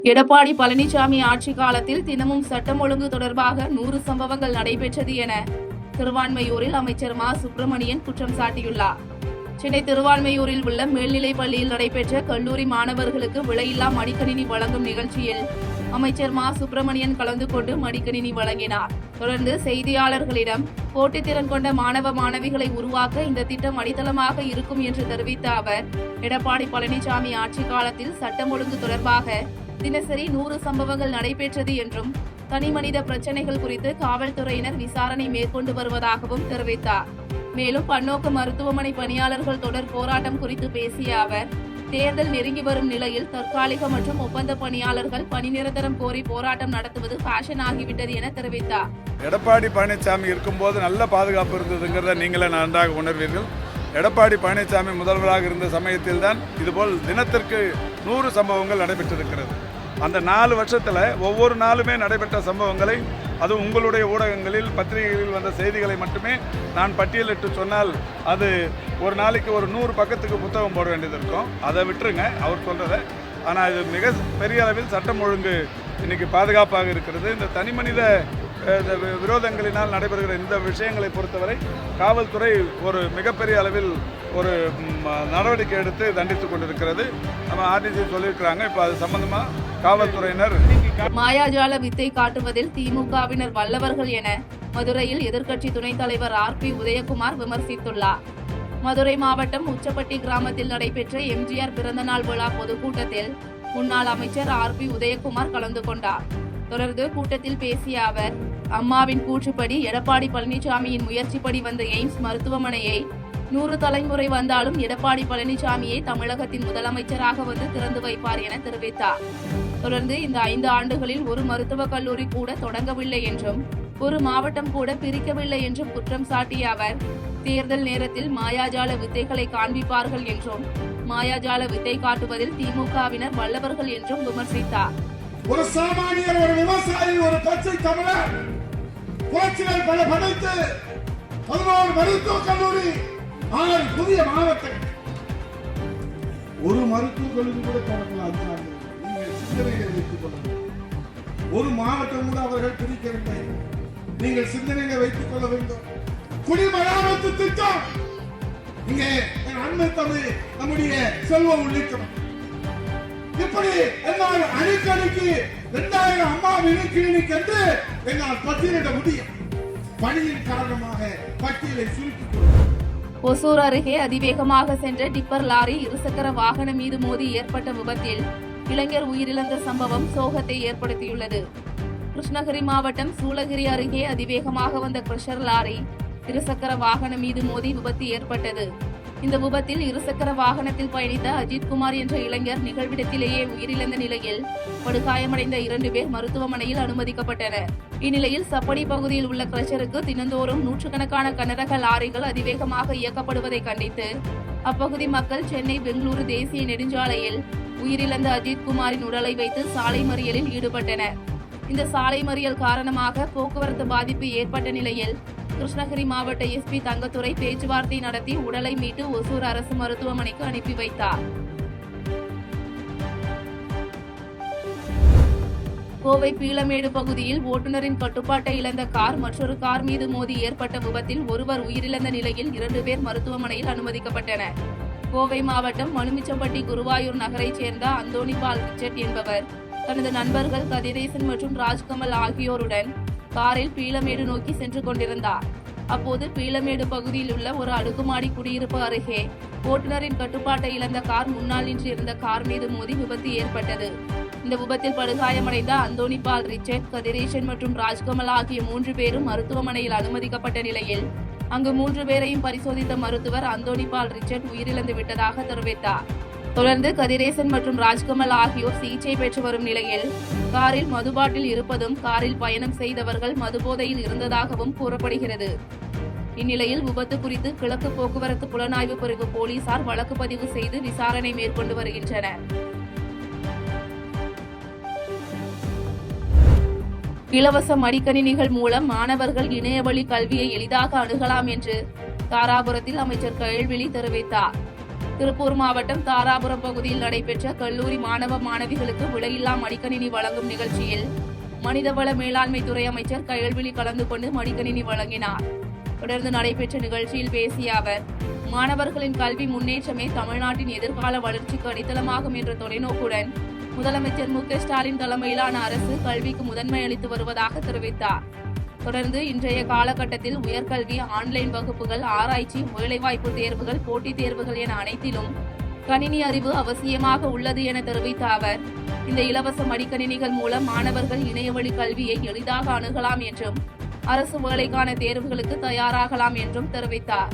எடப்பாடி பழனிசாமி ஆட்சி காலத்தில் தினமும் சட்டம் ஒழுங்கு தொடர்பாக 100 சம்பவங்கள் நடைபெற்றது என திருவான்மையூரில் அமைச்சர் மா சுப்பிரமணியன் குற்றம் சாட்டியுள்ளார். சென்னை திருவான்மையூரில் உள்ள மேல்நிலைப் பள்ளியில் நடைபெற்ற கல்லூரி மாணவர்களுக்கு விலையில்லா மடிக்கணினி வழங்கும் நிகழ்ச்சியில் அமைச்சர் மா சுப்பிரமணியன் கலந்து கொண்டு மடிக்கணினி வழங்கினார். தொடர்ந்து செய்தியாளர்களிடம் போட்டித்திறன் கொண்ட மாணவ மாணவிகளை உருவாக்க இந்த திட்டம் அடித்தளமாக இருக்கும் என்று தெரிவித்த அவர், எடப்பாடி பழனிசாமி ஆட்சி காலத்தில் சட்டம் ஒழுங்கு தொடர்பாக தினசரி 100 சம்பவங்கள் நடைபெற்றது என்றும் தனிமனித பிரச்சினைகள் குறித்து காவல்துறையினர் விசாரணை மேற்கொண்டு வருவதாகவும் தெரிவித்தார். மேலும் பன்னோக்கு மருத்துவமனை பணியாளர்கள் தொடர் போராட்டம் குறித்து பேசிய அவர், தேர்தல் நெருங்கி வரும் நிலையில் தற்காலிக மற்றும் ஒப்பந்த பணியாளர்கள் பணி நிரந்தரம் கோரி போராட்டம் நடத்துவது ஃபேஷன் ஆகிவிட்டது என தெரிவித்தார். எடப்பாடி பழனிசாமி இருக்கும்போது நல்ல பாதுகாப்பு இருந்ததுங்கிறத நீங்களே நன்றாக உணர்வீர்கள். எடப்பாடி பழனிசாமி முதல்வராக இருந்த சமயத்தில் தான் இதுபோல் தினத்திற்கு 100 சம்பவங்கள் நடைபெற்றிருக்கிறது. அந்த 4 வருஷத்தில் ஒவ்வொரு நாளுமே நடைபெற்ற சம்பவங்களை, அது உங்களுடைய ஊடகங்களில் பத்திரிகைகளில் வந்த செய்திகளை மட்டுமே நான் பட்டியலிட்டு சொன்னால் அது ஒரு நாளைக்கு ஒரு 100 பக்கத்துக்கு புத்தகம் போட வேண்டியது இருக்கும். அதை விட்டுருங்க அவர் சொல்கிறத. ஆனால் இது மிக பெரிய அளவில் சட்டம் ஒழுங்கு இன்னைக்கு பாதுகாப்பாக இருக்கிறது. இந்த தனிமனித விரோதங்களினால் நடைபெறுகிற இந்த விஷயங்களை பொறுத்தவரை காவல்துறை ஒரு மிகப்பெரிய அளவில் ஒரு நடவடிக்கை எடுத்து தண்டித்துக் கொண்டிருக்கிறது. நம்ம ஆர்டிசி சொல்லியிருக்கிறாங்க. இப்போ அது சம்பந்தமா காவல்துறையினர் மாயாஜால வித்தை காட்டுவதில் திமுகவினர் வல்லவர்கள் என மதுரையில் எதிர்க்கட்சி துணைத் தலைவர் ஆர்.பி. உதயகுமார் விமர்சித்துள்ளார். மதுரை மாவட்டம் உச்சப்பட்டி கிராமத்தில் நடைபெற்ற எம்ஜிஆர் பிறந்தநாள் விழா பொதுக்கூட்டத்தில் முன்னாள் அமைச்சர் ஆர்.பி. உதயகுமார் கலந்து கொண்டார். தொடர்ந்து கூட்டத்தில் பேசிய அவர், அம்மாவின் கூற்றுப்படி எடப்பாடி பழனிசாமியின் முயற்சிப்படி வந்த எய்ம்ஸ் மருத்துவமனையை 100 தலைமுறை வந்தாலும் எடப்பாடி பழனிசாமியை தமிழகத்தின் முதலமைச்சராக வந்து திறந்து வைப்பார் என தெரிவித்தார். தொடர்ந்து இந்த 5 ஆண்டுகளில் ஒரு மருத்துவக் கல்லூரி கூட தொடங்கவில்லை என்றும் ஒரு மாவட்டம் கூட பிரிக்கவில்லை என்றும் குற்றம் சாட்டிய அவர், தேர்தல் நேரத்தில் மாயாஜால வித்தைகளை காண்பிப்பார்கள் என்றும் மாயாஜால வித்தை காட்டுவதில் திமுகவினர் வல்லவர்கள் என்றும் விமர்சித்தார். ஒரு சாமானியர், ஒரு விவசாயி, ஒரு பச்சை தமிழர் புரட்சிகள் பல படைத்து 11 மருத்துவக் கல்லூரி, 6 புதிய மாவட்டங்கள், ஒரு மருத்துவக் கல்லூரி கூட தொடங்கலாம். நீங்கள் சிந்தனைகளை வைத்துக் கொள்ளுங்கள். ஒரு மாவட்டம் கூட அவர்கள் பிரிக்கவில்லை. நீங்கள் சிந்தனைகளை வைத்துக் கொள்ள வேண்டும். குடிமராமத்து திட்டம் இங்கே அண்மை தமிழ் நம்முடைய செல்வம் உள்ளிட்டோம். இப்படி என்னால் அடிக்கடிக்கு 2000 அம்மா கிளினிக் என்று என்னால் பட்டியலிட முடியும். பணியின் காரணமாக பட்டியலை சுருக்கிக் கொள்ளும். ஒசூர் அருகே அதிவேகமாக சென்ற டிப்பர் லாரி இருசக்கர வாகனம் மீது மோதி ஏற்பட்ட விபத்தில் இளைஞர் உயிரிழந்த சம்பவம் சோகத்தை ஏற்படுத்தியுள்ளது. கிருஷ்ணகிரி மாவட்டம் சூளகிரி அருகே அதிவேகமாக வந்த கிரஷர் லாரி இருசக்கர வாகனம் மீது மோதி விபத்து ஏற்பட்டது. இந்த விபத்தில் இருசக்கர வாகனத்தில் பயணித்த அஜித்குமார் என்ற இளைஞர் நிகழ்விடத்திலேயே உயிரிழந்த நிலையில் படுகாயமடைந்த 2 பேர் மருத்துவமனையில் அனுமதிக்கப்பட்டனர். இந்நிலையில் சப்படி பகுதியில் உள்ள கிரஷருக்கு தினந்தோறும் 100கணக்கான கனரக லாரிகள் அதிவேகமாக இயக்கப்படுவதை கண்டித்து அப்பகுதி மக்கள் சென்னை பெங்களூரு தேசிய நெடுஞ்சாலையில் உயிரிழந்த அஜித்குமாரின் உடலை வைத்து சாலை மறியலில் ஈடுபட்டனர். இந்த சாலை மறியல் காரணமாக போக்குவரத்து பாதிப்பு ஏற்பட்ட நிலையில் கிருஷ்ணகிரி மாவட்ட எஸ்பி தங்கத்துரை பேச்சுவார்த்தை நடத்தி உடலை மீட்டு ஒசூர் அரசு மருத்துவமனைக்கு அனுப்பி வைத்தார். கோவை பீளமேடு பகுதியில் ஓட்டுநரின் கட்டுப்பாட்டை இழந்த கார் மற்றொரு கார் மீது மோதி ஏற்பட்ட விபத்தில் ஒருவர் உயிரிழந்த நிலையில் 2 பேர் மருத்துவமனையில் அனுமதிக்கப்பட்டனர். கோவை மாவட்டம் மலுமிச்சம்பட்டி குருவாயூர் நகரைச் சேர்ந்த அந்தோணிபால் ரிச்சர்ட் என்பவர் தனது நண்பர்கள் கதிரேசன் மற்றும் ராஜ்கமல் ஆகியோருடன் காரில் பீளமேடு நோக்கி சென்று கொண்டிருந்தார். அப்போது பீளமேடு பகுதியில் உள்ள ஒரு அடுக்குமாடி குடியிருப்பு அருகே ஓட்டுநரின் கட்டுப்பாட்டை இழந்த கார் முன்னால் நின்று இருந்த கார் மீது மோதி விபத்து ஏற்பட்டது. இந்த விபத்தில் படுகாயமடைந்த அந்தோணிபால் ரிச்சர்ட், கதிரேசன் மற்றும் ராஜ்கமல் ஆகிய 3 பேரும் மருத்துவமனையில் அனுமதிக்கப்பட்ட நிலையில் அங்கு 3 பேரையும் பரிசோதித்த மருத்துவர் அந்தோணிபால் ரிச்சர்ட் உயிரிழந்து விட்டதாக தெரிவித்தார். தொடர்ந்து கதிரேசன் மற்றும் ராஜ்கமல் ஆகியோர் சிகிச்சை பெற்று வரும் நிலையில் காரில் மதுபாட்டில் இருப்பதும் காரில் பயணம் செய்தவர்கள் மதுபோதையில் இருந்ததாகவும் கூறப்படுகிறது. இந்நிலையில் விபத்து குறித்து கிழக்கு போக்குவரத்து புலனாய்வு பிரிவு போலீசார் வழக்கு பதிவு செய்து விசாரணை மேற்கொண்டு வருகின்றனர். இலவச மடிக்கணினிகள் மூலம் மாணவர்கள் இணையவழி கல்வியை எளிதாக அணுகலாம் என்று தாராபுரத்தில் அமைச்சர் கயல்விழி தெரிவித்தார். திருப்பூர் மாவட்டம் தாராபுரம் பகுதியில் நடைபெற்ற கல்லூரி மாணவ மாணவிகளுக்கு விலையில்லா மடிக்கணினி வழங்கும் நிகழ்ச்சியில் மனிதவள மேலாண்மை துறை அமைச்சர் கயல்விழி கலந்து கொண்டு மடிக்கணினி வழங்கினார். தொடர்ந்து நடைபெற்ற நிகழ்ச்சியில் பேசிய அவர், மாணவர்களின் கல்வி முன்னேற்றமே தமிழ்நாட்டின் எதிர்கால வளர்ச்சிக்கு அடித்தளமாகும் என்ற தொலைநோக்குடன் முதலமைச்சர் மு.க.ஸ்டாலின் தலைமையிலான அரசு கல்விக்கு முதன்மை அளித்து வருவதாக தெரிவித்தார். தொடர்ந்து இன்றைய காலகட்டத்தில் உயர்கல்வி, ஆன்லைன் வகுப்புகள், ஆராய்ச்சி, வேலைவாய்ப்பு தேர்வுகள், போட்டித் தேர்வுகள் என அனைத்திலும் கணினி அறிவு அவசியமாக உள்ளது என தெரிவித்த அவர், இந்த இலவச மடிக்கணினிகள் மூலம் மாணவர்கள் இணையவழி கல்வியை எளிதாக அணுகலாம் என்றும் அரசு வேலைக்கான தேர்வுகளுக்கு தயாராகலாம் என்றும் தெரிவித்தார்.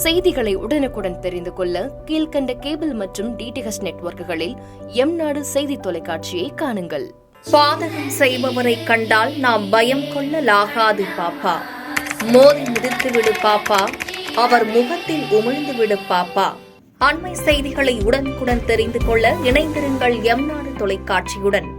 செய்திகளை உடனுக்குடன் தெரிந்து கொள்ள கீழ்க்கண்ட கேபிள் மற்றும் டிடிஎச் நெட்வொர்க்குகளில் எம்நாடு செய்தி தொலைக்காட்சியை காணுங்கள். பாதகம் செய்பவரை கண்டால் நாம் பயம் கொள்ளலாகாது பாப்பா. மோதி மிதித்து விடு பாப்பா, அவர் முகத்தில் உமிழ்ந்து விடு பாப்பா. அண்மை செய்திகளை உடனுக்குடன் தெரிந்து கொள்ள இணைந்திருங்கள் எம்நாடு தொலைக்காட்சியுடன்.